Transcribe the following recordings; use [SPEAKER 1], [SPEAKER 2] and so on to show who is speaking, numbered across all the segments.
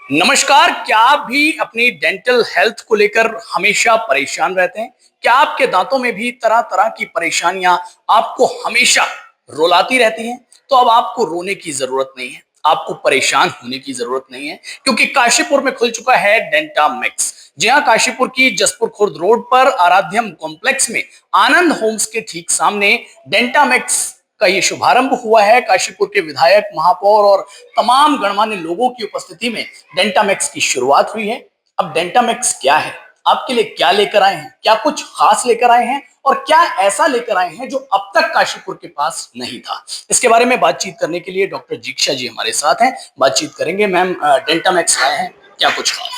[SPEAKER 1] नमस्कार। क्या आप भी अपनी डेंटल हेल्थ को लेकर हमेशा परेशान रहते हैं? क्या आपके दांतों में भी तरह तरह की परेशानियां आपको हमेशा रुलाती रहती हैं? तो अब आपको रोने की जरूरत नहीं है, आपको परेशान होने की जरूरत नहीं है, क्योंकि काशीपुर में खुल चुका है डेंटामेक्स। जी हाँ, काशीपुर की जसपुर खुर्द रोड पर आराध्यम कॉम्प्लेक्स में आनंद होम्स के ठीक सामने डेंटामेक्स का ये शुभारंभ हुआ है। काशीपुर के विधायक, महापौर और तमाम गणमान्य लोगों की उपस्थिति में डेंटामेक्स की शुरुआत हुई है। अब डेंटामेक्स क्या है, आपके लिए क्या लेकर आए हैं, क्या कुछ खास लेकर आए हैं और क्या ऐसा लेकर आए हैं जो अब तक काशीपुर के पास नहीं था, इसके बारे में बातचीत करने के लिए डॉक्टर जीक्षा जी हमारे साथ हैं। बातचीत करेंगे। मैम, डेंटामेक्स आए हैं, क्या कुछ खास?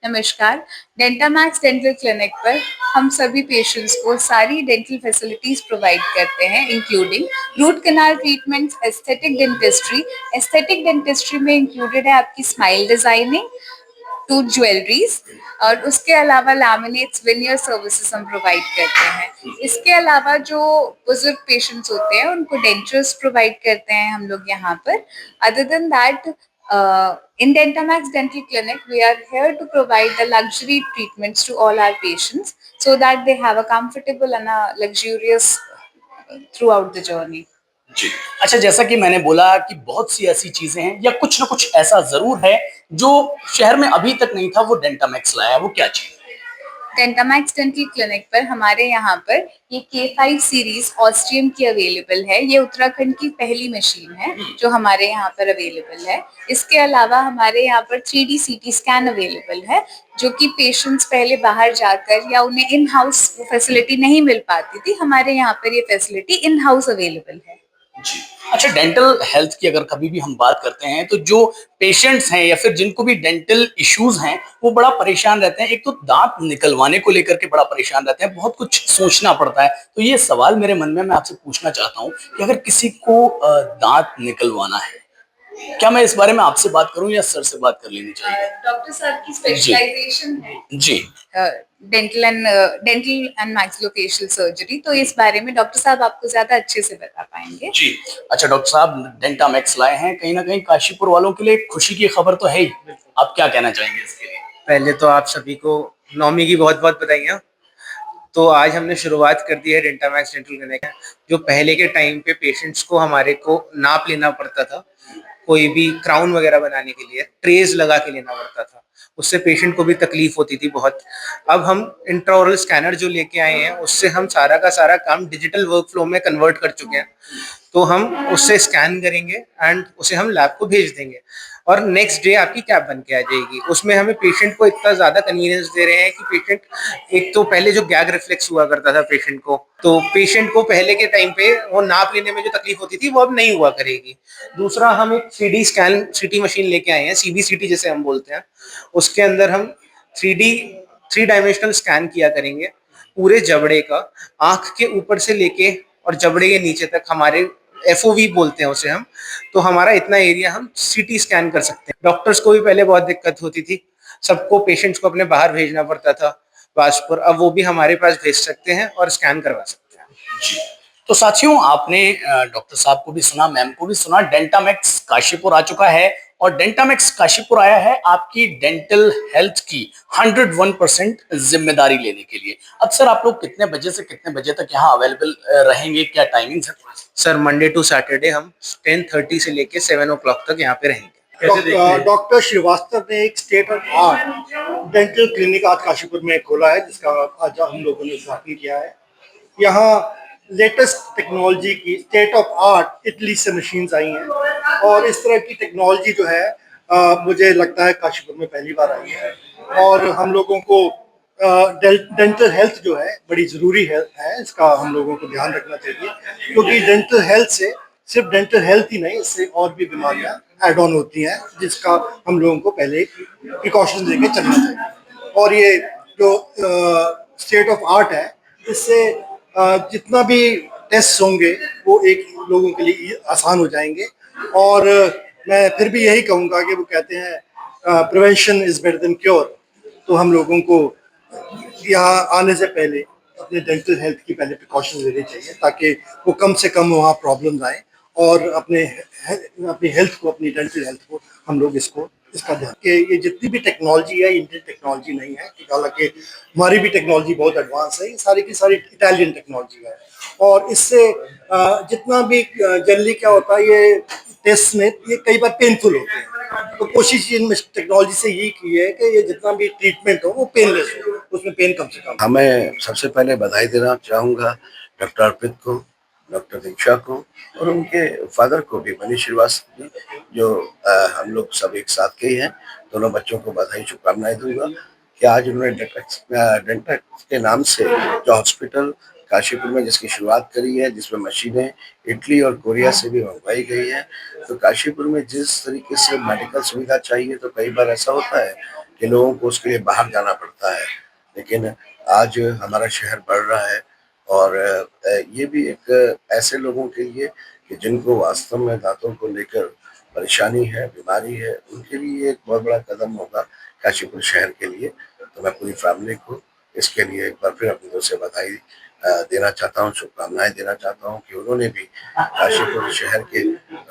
[SPEAKER 2] नमस्कार। डेंटामैक्स डेंटल क्लिनिक पर हम सभी पेशेंट्स को सारी डेंटल फैसिलिटीज प्रोवाइड करते हैं, including root canal treatments, aesthetic dentistry में इंक्लूडेड है आपकी स्माइल डिजाइनिंग, टूथ ज्वेलरीज और उसके अलावा लैमिनेट्स, विनियर सर्विसेज हम प्रोवाइड करते हैं। इसके अलावा जो बुजुर्ग पेशेंट्स होते हैं उनको डेंचर्स प्रोवाइड करते हैं हम लोग यहाँ पर। Other than that, in Dentamax Dental Clinic, we are here to provide the luxury treatments to all our patients so that they have a comfortable and a luxurious throughout the journey.
[SPEAKER 1] जी। अच्छा, जैसा कि मैंने बोला कि बहुत सी ऐसी चीजें हैं या कुछ ना कुछ ऐसा जरूर है जो शहर में अभी तक नहीं था, वो डेंटामेक्स लाया, वो क्या चीज?
[SPEAKER 2] डेंटामैक्स डेंटल क्लिनिक पर हमारे यहाँ पर ये K5 सीरीज ऑस्ट्रियम की अवेलेबल है। ये उत्तराखंड की पहली मशीन है जो हमारे यहाँ पर अवेलेबल है। इसके अलावा हमारे यहाँ पर 3D CT स्कैन अवेलेबल है, जो कि पेशेंट्स पहले बाहर जाकर या उन्हें इन हाउस फैसिलिटी नहीं मिल पाती थी, हमारे यहाँ पर ये फैसिलिटी इन हाउस अवेलेबल है।
[SPEAKER 1] जी। अच्छा, डेंटल हेल्थ की अगर कभी भी हम बात करते हैं तो जो पेशेंट्स हैं या फिर जिनको भी डेंटल इश्यूज हैं वो बड़ा परेशान रहते हैं। एक तो दांत निकलवाने को लेकर के बड़ा परेशान रहते हैं, बहुत कुछ सोचना पड़ता है। तो ये सवाल मेरे मन में, मैं आपसे पूछना चाहता हूँ कि अगर किसी को दांत निकलवाना है, क्या मैं इस बारे में आपसे बात करूं या सर से बात कर लेनी चाहिए?
[SPEAKER 2] डॉक्टर साहब की स्पेशलाइजेशन है
[SPEAKER 1] जी।
[SPEAKER 2] डेंटल एंड मैक्सिलोफेशियल सर्जरी, तो इस बारे में डॉक्टर साहब आपको ज्यादा अच्छे से बता पाएंगे।
[SPEAKER 1] जी। अच्छा डॉक्टर साहब, डेंटामेक्स लाए हैं, कहीं ना कहीं काशीपुर वालों के लिए खुशी की खबर तो है ही। आप क्या कहना चाहेंगे इसके लिए?
[SPEAKER 3] पहले तो आप सभी को नवमी की बहुत बहुत बधाइयाँ। तो आज हमने शुरुआत कर दी है डेंटामैक्स डेंटल क्लिनिक। जो पहले के टाइम पे पेशेंट्स को हमारे को नाप लेना पड़ता था, कोई भी क्राउन वगैरह बनाने के लिए ट्रेज लगा के लेना पड़ता था, उससे पेशेंट को भी तकलीफ होती थी बहुत। अब हम इंट्राओरल स्कैनर जो लेके आए हैं उससे हम सारा का सारा काम डिजिटल वर्कफ्लो में कन्वर्ट कर चुके हैं। तो हम उससे स्कैन करेंगे एंड उसे हम लैब को भेज देंगे और नेक्स्ट डे आपकी कैप बन के आ जाएगी। उसमें हमें पेशेंट को इतना ज्यादा कन्वीनियंस दे रहे हैं कि पेशेंट, एक तो पहले जो गैग रिफ्लेक्स हुआ करता था पेशेंट को, तो पेशेंट को पहले के टाइम पे वो नाप लेने में जो तकलीफ होती थी वो अब नहीं हुआ करेगी। दूसरा, हम एक 3D स्कैन सीटी मशीन लेके आए हैं, CBCT जैसे हम बोलते हैं। उसके अंदर हम 3 डायमेंशनल स्कैन किया करेंगे पूरे जबड़े का, आंख के ऊपर से लेके और जबड़े के नीचे तक। हमारे FOV बोलते हैं उसे हम। तो हमारा इतना एरिया हम CT स्कैन कर सकते हैं। डॉक्टर्स को भी पहले बहुत दिक्कत होती थी, सबको पेशेंट्स को अपने बाहर भेजना पड़ता था वाजपुर, अब वो भी हमारे पास भेज सकते हैं और स्कैन करवा सकते हैं।
[SPEAKER 1] जी। तो साथियों, आपने डॉक्टर साहब को भी सुना, मैम को भी सुना, डेंटामेक्स काशीपुर आ चुका है और डेंटामेक्स काशीपुर आया है आपकी डेंटल हेल्थ की 101% जिम्मेदारी लेने के लिए। अब सर, आप लोग कितने बजे से कितने बजे तक यहाँ अवेलेबल रहेंगे, क्या टाइमिंग है?
[SPEAKER 3] सर, मंडे टू सैटरडे हम 10:30 से लेके 7 o'clock तक यहाँ पे रहेंगे।
[SPEAKER 4] डॉक्टर श्रीवास्तव ने एक state of art dental clinic आज काशीपुर में खोला है, जिसका आज हम लोगों ने उद्घाटन किया है। यहाँ लेटेस्ट टेक्नोलॉजी की स्टेट ऑफ आर्ट इटली से मशीन्स आई हैं और इस तरह की टेक्नोलॉजी जो है मुझे लगता है काशीपुर में पहली बार आई है। और हम लोगों को डेंटल हेल्थ जो है बड़ी ज़रूरी है, इसका हम लोगों को ध्यान रखना चाहिए, क्योंकि डेंटल हेल्थ से सिर्फ डेंटल हेल्थ ही नहीं, इससे और भी बीमारियां एड ऑन होती हैं, जिसका हम लोगों को पहले प्रिकॉशन लेके चलना चाहिए। और ये जो स्टेट ऑफ आर्ट है, इससे जितना भी टेस्ट होंगे वो एक लोगों के लिए आसान हो जाएंगे। और मैं फिर भी यही कहूँगा कि वो कहते हैं prevention is better than cure. तो हम लोगों को यहाँ आने से पहले अपने डेंटल हेल्थ की पहले प्रिकॉशन लेने चाहिए, ताकि वो कम से कम वहाँ प्रॉब्लम्स आए और अपनी हेल्थ को, अपनी डेंटल हेल्थ को हम लोग इसको इसका ध्यान कि ये जितनी भी टेक्नोलॉजी है, इंडियन टेक्नोलॉजी नहीं है, हालांकि हमारी भी टेक्नोलॉजी बहुत एडवांस है, ये सारी की सारी इटालियन टेक्नोलॉजी है। और इससे जितना भी जनरली क्या होता है, ये टेस्ट में ये कई बार पेनफुल होते हैं, तो कोशिश इन टेक्नोलॉजी से यही की है कि ये जितना भी ट्रीटमेंट हो वो पेनलेस हो, उसमें पेन कम से कम।
[SPEAKER 5] हमें सबसे पहले बधाई देना चाहूँगा डॉक्टर अर्पित को, डॉक्टर दीक्षा को और उनके फादर को भी, मनीष श्रीवास्तव जी, जो हम लोग सब एक साथ के ही हैं। दोनों बच्चों को बधाई शुभकामनाएं दूंगा कि आज उन्होंने डेंटेक्स के नाम से जो हॉस्पिटल काशीपुर में जिसकी शुरुआत करी है, जिसमें मशीनें इटली और कोरिया से भी मंगवाई गई हैं। तो काशीपुर में जिस तरीके से मेडिकल सुविधा चाहिए, तो कई बार ऐसा होता है कि लोगों को उसके लिए बाहर जाना पड़ता है, लेकिन आज हमारा शहर बढ़ रहा है और ये भी एक ऐसे लोगों के लिए कि जिनको वास्तव में दांतों को लेकर परेशानी है, बीमारी है, उनके लिए एक बहुत बड़ा कदम होगा काशीपुर शहर के लिए। तो मैं पूरी फैमिली को इसके लिए एक बार फिर अपनी तरफ से बधाई देना चाहता हूँ, शुभकामनाएं देना चाहता हूँ कि उन्होंने भी काशीपुर शहर के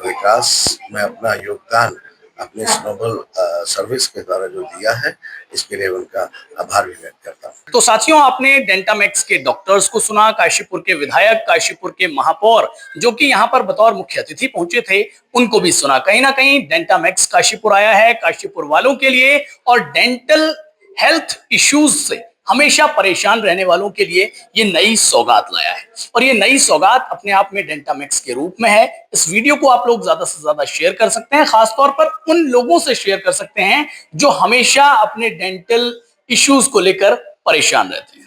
[SPEAKER 5] विकास में अपना योगदान अपने इस नोबल सर्विस के द्वारा जो दिया है, इसके लिए उनका आभार भी व्यक्त करता हूँ।
[SPEAKER 1] तो साथियों, आपने डेंटामैक्स के डॉक्टर्स को सुना, काशीपुर के विधायक, काशीपुर के महापौर जो कि यहाँ पर बतौर मुख्य अतिथि पहुंचे थे, उनको भी सुना। कहीं ना कहीं डेंटामैक्स काशीपुर आया है काशीपुर वालों के लिए और डेंटल हेल्थ इश्यूज से हमेशा परेशान रहने वालों के लिए ये नई सौगात लाया है और ये नई सौगात अपने आप में डेंटामैक्स के रूप में है। इस वीडियो को आप लोग ज्यादा से ज्यादा शेयर कर सकते हैं, खासतौर पर उन लोगों से शेयर कर सकते हैं जो हमेशा अपने डेंटल इश्यूज को लेकर परेशान रहते हैं।